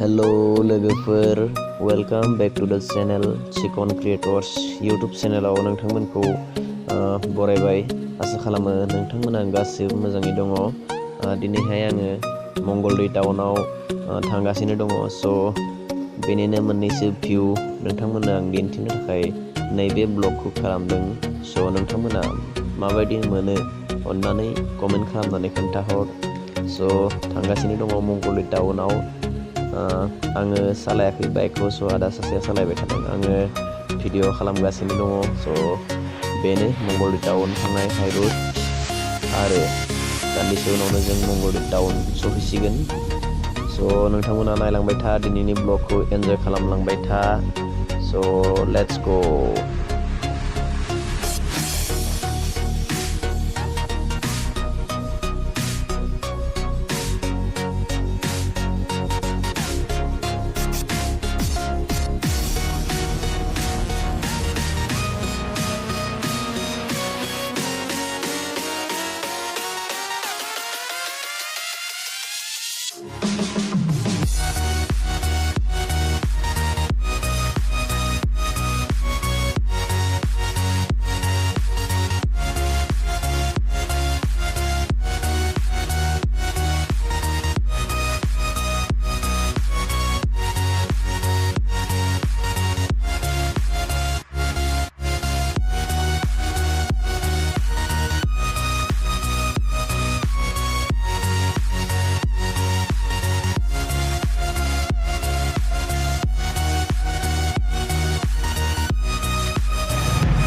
Hello लोगोफोर welcome back to the channel CHIKAN creators YouTube channelआव नोंथांमोनखौ बरायबाय आसा खालामो नोंथांमोना गासिबो मोजाङै दङ दिनैहाय आङो मंगलदै टाउनाव थांगासिनो दङ स बेनिनो मोननैसो भिउ नोंथांमोननो आं दिन्थिनो थाखाय नैबे ब्लगखौ खालामदों स नोंथांमोना माबायदि मोनो अन्नानै कमेन्ट खालामनानै खोन्थाहर स थांगासिनो दङ मंगलदै टाउनाव आङो सालायाखै बाइकखौ स आदा सासेया सालायबाय थादों आङो भिडिअ खालामगासिनो दङ स बेनो मंगलदै टाउन थांनाय हाइरुट आरो दान्दिसे उनावनो जों मंगलदै टाउन सफैसिगोन स नोंथांमोना नायलांबाय था दिनैनि ब्लगखौ एन्जय खालामलांबाय था स लेट्स गो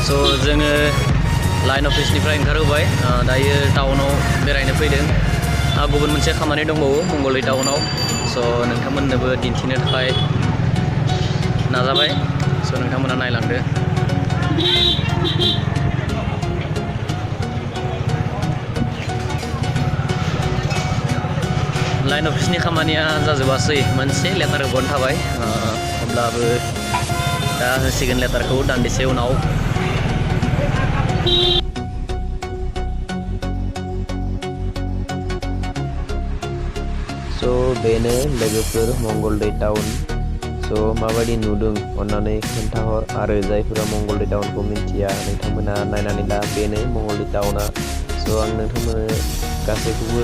So जोङो लाइन अफिसनिफ्राय ओंखारबोबाय दायो टाउनाव बेरायनो फैदों गुबुन मोनसे खामानि दंबावो मंगलदै टाउनाव स नोंथांमोननोबो दिन्थिनो थाखाय नाजाबाय स नोंथांमोना नायलांदो लाइन अफिसनि खामानिया जाजोबासै मोनसे लेटार होबावनो थाबाय अब्लाबो दा होसिगोन लेटारखौ दान्दिसे उनाव स बेनो लोगोफोर मंगलदै टाउन स माबायदि नुदों अन्नानै खोन्थाहर आरो जायफोरा मंगलदै टाउनखौ मिन्थिया नोंथांमोना नायनानै ला बेनो मंगलदै टाउना स आं नोंथांमोननो गासैखौबो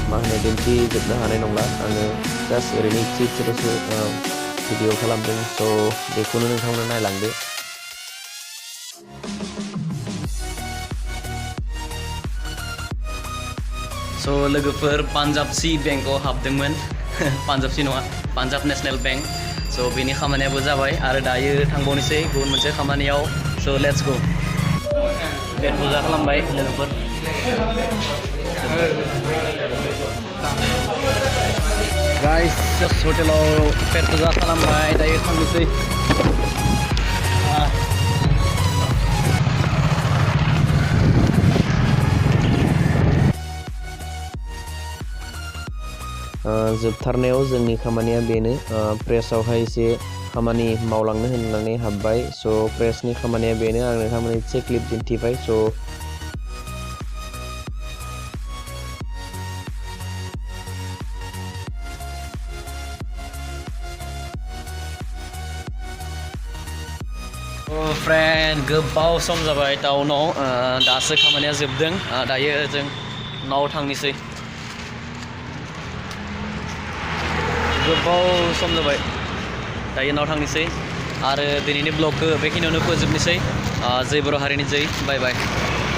मा होनो दिन्थिजोबनो हानाय नंला आङो जास्ट ओरैनो इसेल'सो भिडिअ खालामदों स बेखौनो नोंथांमोना नायलांदो स लोगोफोर पान्जाबसि बेंकआव हाबदोंमोन पान्जाबसि नङा पान्जाब नेसनेल बेंक स बेनि खामानियाबो जाबाय आरो दायो थांबावनोसै गुबुन मोनसे खामानियाव स लेट्स गो पेट फुजा खालामबाय लोगोफोर गाइस हटेलाव पेट फुजा खालामबाय दायो थांनोसै जोबथारनायाव जोंनि खामानिया बेनो प्रेसआवहाय एसे खामानि मावलांनो होननानै हाबबाय स प्रेसनि खामानिया बेनो आं नोंथांमोननो एसे क्लिप दिन्थिबाय स फ्रेन्ड गोबाव सम जाबाय टाउनाव दासो खामानिया जोबदों दायो जों न'आव थांनोसै गोबाव सम जाबाय दायो न'आव थांनोसै आरो दिनैनि ब्लगखौ बेखिनियावनो फोजोबनोसै जै बर' हारिनि जै बाय बाय